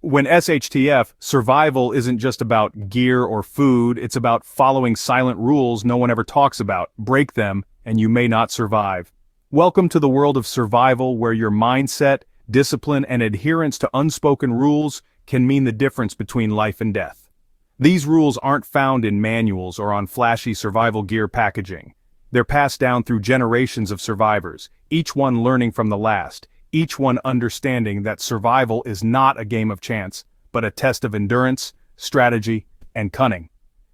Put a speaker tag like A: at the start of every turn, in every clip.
A: When SHTF, survival isn't just about gear or food, it's about following silent rules no one ever talks about. Break them, and you may not survive. Welcome to the world of survival where your mindset, discipline, and adherence to unspoken rules can mean the difference between life and death. These rules aren't found in manuals or on flashy survival gear packaging. They're passed down through generations of survivors, each one learning from the last, each one understanding that survival is not a game of chance, but a test of endurance, strategy, and cunning.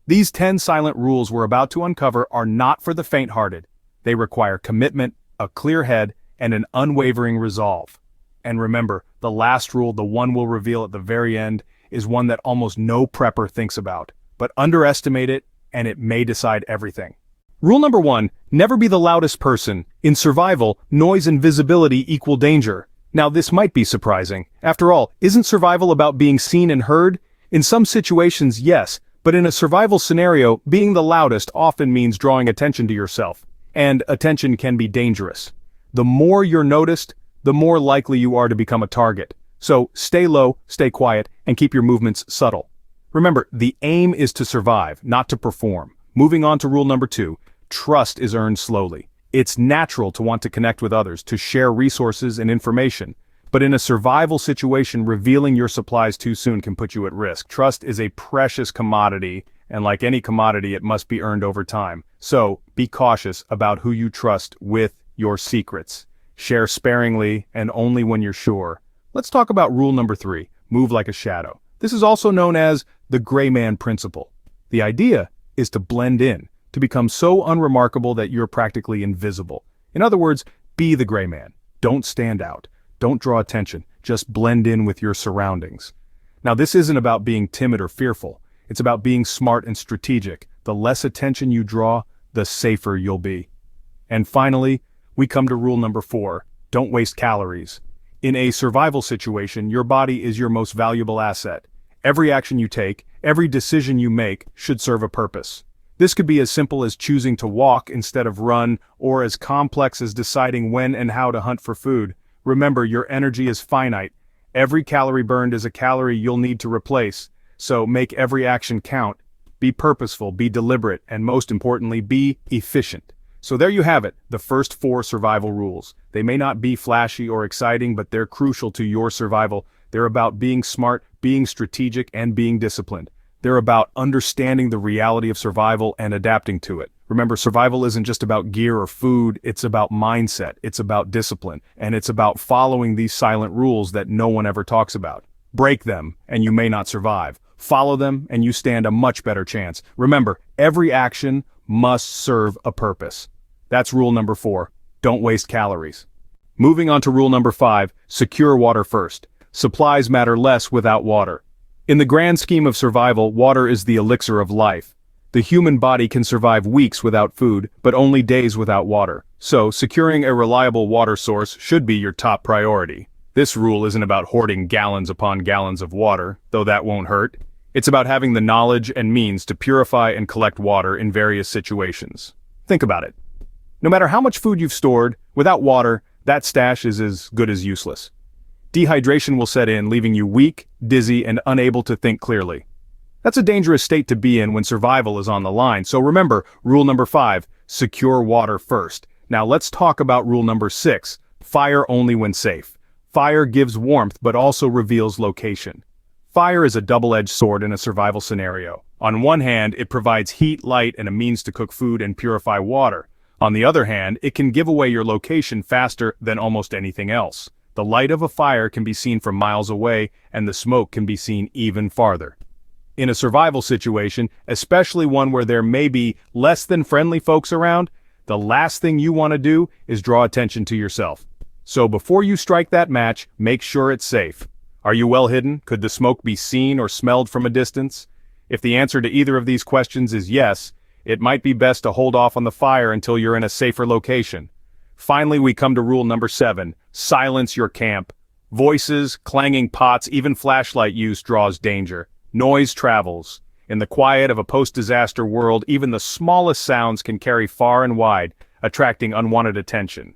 A: These 10 silent rules we're about to uncover are not for the faint-hearted. They require commitment, a clear head, and an unwavering resolve. And remember, the last rule, the one we'll reveal at the very end, is one that almost no prepper thinks about. But underestimate it, and it may decide everything. Rule number 1, never be the loudest person. In survival, noise and visibility equal danger. Now this might be surprising. After all, isn't survival about being seen and heard? In some situations, yes, but in a survival scenario, being the loudest often means drawing attention to yourself. And attention can be dangerous. The more you're noticed, the more likely you are to become a target. So stay low, stay quiet, and keep your movements subtle. Remember, the aim is to survive, not to perform. Moving on to rule number 2, trust is earned slowly. It's natural to want to connect with others, to share resources and information. But in a survival situation, revealing your supplies too soon can put you at risk. Trust is a precious commodity, and like any commodity, it must be earned over time. So, be cautious about who you trust with your secrets. Share sparingly and only when you're sure. Let's talk about rule number 3, move like a shadow. This is also known as the gray man principle. The idea is to blend in, to become so unremarkable that you're practically invisible. In other words, be the gray man. Don't stand out. Don't draw attention. Just blend in with your surroundings. Now, this isn't about being timid or fearful. It's about being smart and strategic. The less attention you draw, the safer you'll be. And finally, we come to rule number 4, don't waste calories. In a survival situation, your body is your most valuable asset. Every action you take, every decision you make should serve a purpose. This could be as simple as choosing to walk instead of run, or as complex as deciding when and how to hunt for food. Remember, your energy is finite. Every calorie burned is a calorie you'll need to replace. So make every action count. Be purposeful, be deliberate, and most importantly, be efficient. So there you have it, the first 4 survival rules. They may not be flashy or exciting, but they're crucial to your survival. They're about being smart, being strategic, and being disciplined. They're about understanding the reality of survival and adapting to it. Remember, survival isn't just about gear or food, it's about mindset, it's about discipline, and it's about following these silent rules that no one ever talks about. Break them, and you may not survive. Follow them, and you stand a much better chance. Remember, every action must serve a purpose. That's rule number 4, don't waste calories. Moving on to rule number 5, secure water first. Supplies matter less without water. In the grand scheme of survival, water is the elixir of life. The human body can survive weeks without food, but only days without water. So, securing a reliable water source should be your top priority. This rule isn't about hoarding gallons upon gallons of water, though that won't hurt. It's about having the knowledge and means to purify and collect water in various situations. Think about it. No matter how much food you've stored, without water, that stash is as good as useless. Dehydration will set in, leaving you weak, dizzy, and unable to think clearly. That's a dangerous state to be in when survival is on the line. So remember, rule number 5, secure water first. Now let's talk about rule number 6, fire only when safe. Fire gives warmth but also reveals location. Fire is a double-edged sword in a survival scenario. On one hand, it provides heat, light, and a means to cook food and purify water. On the other hand, it can give away your location faster than almost anything else. The light of a fire can be seen from miles away, and the smoke can be seen even farther. In a survival situation, especially one where there may be less than friendly folks around, the last thing you want to do is draw attention to yourself. So before you strike that match, make sure it's safe. Are you well hidden? Could the smoke be seen or smelled from a distance? If the answer to either of these questions is yes, it might be best to hold off on the fire until you're in a safer location. Finally, we come to rule number 7, silence your camp. Voices, clanging pots, even flashlight use draws danger. Noise travels. In the quiet of a post-disaster world, even the smallest sounds can carry far and wide, attracting unwanted attention.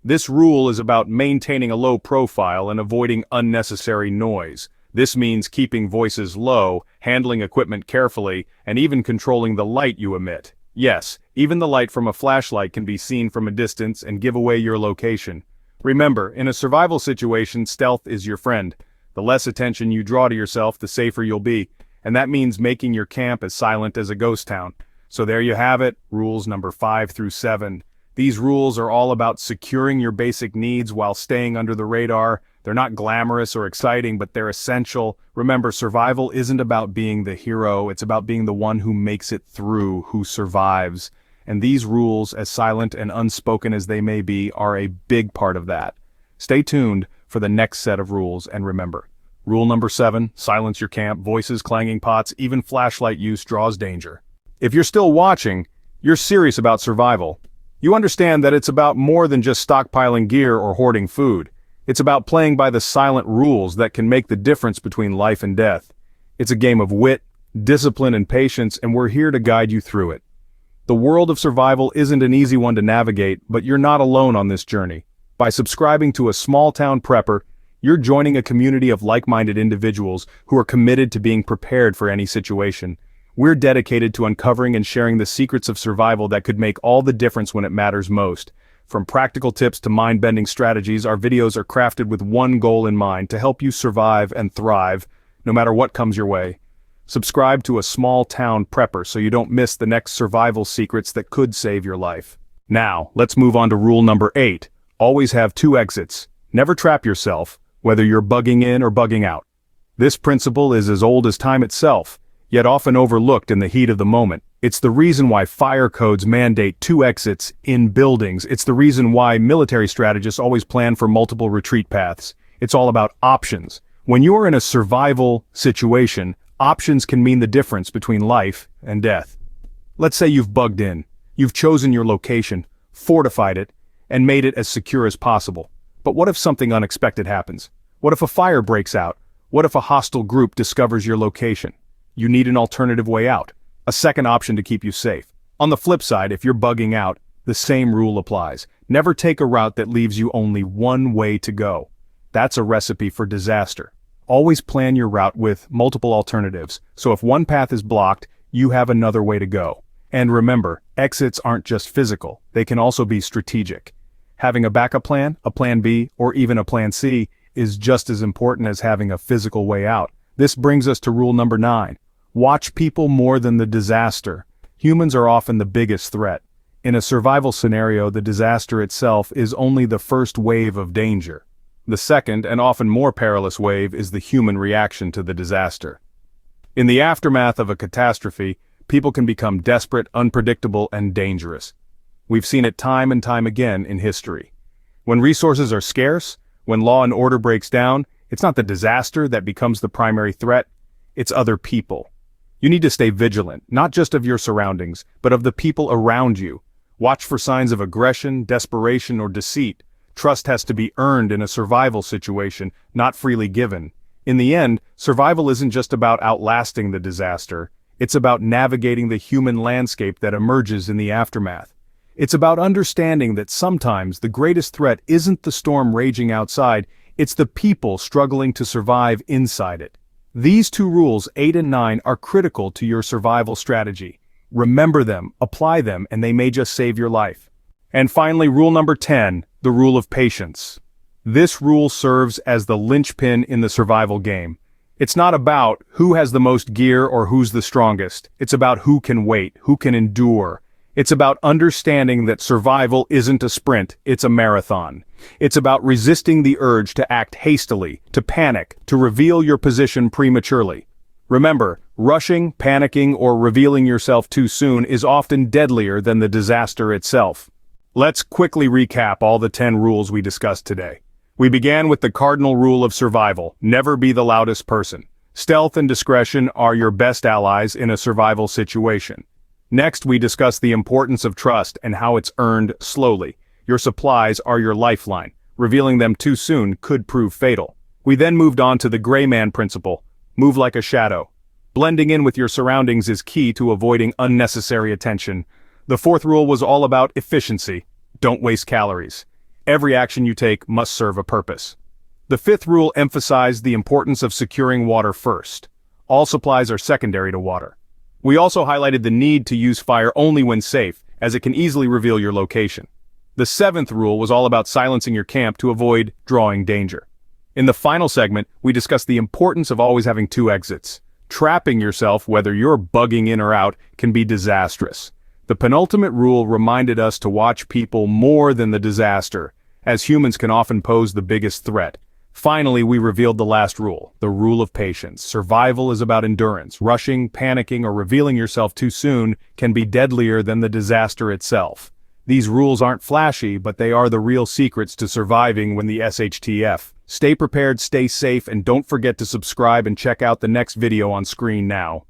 A: This rule is about maintaining a low profile and avoiding unnecessary noise. This means keeping voices low, handling equipment carefully, and even controlling the light you emit. Yes, even the light from a flashlight can be seen from a distance and give away your location. Remember, in a survival situation, stealth is your friend. The less attention you draw to yourself, the safer you'll be. And that means making your camp as silent as a ghost town. So there you have it, rules number 5 through 7. These rules are all about securing your basic needs while staying under the radar. They're not glamorous or exciting, but they're essential. Remember, survival isn't about being the hero, it's about being the one who makes it through, who survives. And these rules, as silent and unspoken as they may be, are a big part of that. Stay tuned for the next set of rules, and remember, rule number 7, silence your camp, voices, clanging pots, even flashlight use draws danger. If you're still watching, you're serious about survival. You understand that it's about more than just stockpiling gear or hoarding food. It's about playing by the silent rules that can make the difference between life and death. It's a game of wit, discipline, and patience, and we're here to guide you through it. The world of survival isn't an easy one to navigate, but you're not alone on this journey. By subscribing to a small-town prepper, you're joining a community of like-minded individuals who are committed to being prepared for any situation. We're dedicated to uncovering and sharing the secrets of survival that could make all the difference when it matters most. From practical tips to mind-bending strategies, our videos are crafted with one goal in mind: to help you survive and thrive, no matter what comes your way. Subscribe to a small-town prepper so you don't miss the next survival secrets that could save your life. Now, let's move on to rule number 8. Always have 2 exits. Never trap yourself, whether you're bugging in or bugging out. This principle is as old as time itself, yet often overlooked in the heat of the moment. It's the reason why fire codes mandate 2 exits in buildings. It's the reason why military strategists always plan for multiple retreat paths. It's all about options. When you are in a survival situation, options can mean the difference between life and death. Let's say you've bugged in. You've chosen your location, fortified it, and made it as secure as possible. But what if something unexpected happens? What if a fire breaks out? What if a hostile group discovers your location? You need an alternative way out, a second option to keep you safe. On the flip side, if you're bugging out, the same rule applies. Never take a route that leaves you only one way to go. That's a recipe for disaster. Always plan your route with multiple alternatives, so if one path is blocked, you have another way to go. And remember, exits aren't just physical, they can also be strategic. Having a backup plan, a plan B, or even a plan C is just as important as having a physical way out. This brings us to rule number 9. Watch people more than the disaster. Humans are often the biggest threat. In a survival scenario, the disaster itself is only the first wave of danger. The second, and often more perilous wave, is the human reaction to the disaster. In the aftermath of a catastrophe, people can become desperate, unpredictable, and dangerous. We've seen it time and time again in history. When resources are scarce, when law and order breaks down, it's not the disaster that becomes the primary threat, it's other people. You need to stay vigilant, not just of your surroundings, but of the people around you. Watch for signs of aggression, desperation, or deceit. Trust has to be earned in a survival situation, not freely given. In the end, survival isn't just about outlasting the disaster, it's about navigating the human landscape that emerges in the aftermath. It's about understanding that sometimes the greatest threat isn't the storm raging outside, it's the people struggling to survive inside it. These 2 rules, 8 and 9, are critical to your survival strategy. Remember them, apply them, and they may just save your life. And finally, rule number 10, the rule of patience. This rule serves as the linchpin in the survival game. It's not about who has the most gear or who's the strongest. It's about who can wait, who can endure. It's about understanding that survival isn't a sprint, it's a marathon. It's about resisting the urge to act hastily, to panic, to reveal your position prematurely. Remember, rushing, panicking, or revealing yourself too soon is often deadlier than the disaster itself. Let's quickly recap all the 10 rules we discussed today. We began with the cardinal rule of survival: never be the loudest person. Stealth and discretion are your best allies in a survival situation. Next, we discussed the importance of trust and how it's earned slowly. Your supplies are your lifeline. Revealing them too soon could prove fatal. We then moved on to the gray man principle: move like a shadow. Blending in with your surroundings is key to avoiding unnecessary attention. The 4th rule was all about efficiency. Don't waste calories. Every action you take must serve a purpose. The fifth rule emphasized the importance of securing water first. All supplies are secondary to water. We also highlighted the need to use fire only when safe, as it can easily reveal your location. The seventh rule was all about silencing your camp to avoid drawing danger. In the final segment, we discussed the importance of always having two exits. Trapping yourself, whether you're bugging in or out, can be disastrous. The penultimate rule reminded us to watch people more than the disaster, as humans can often pose the biggest threat. Finally, we revealed the last rule, the rule of patience. Survival is about endurance. Rushing, panicking, or revealing yourself too soon can be deadlier than the disaster itself. These rules aren't flashy, but they are the real secrets to surviving when the SHTF. Stay prepared, stay safe, and don't forget to subscribe and check out the next video on screen now.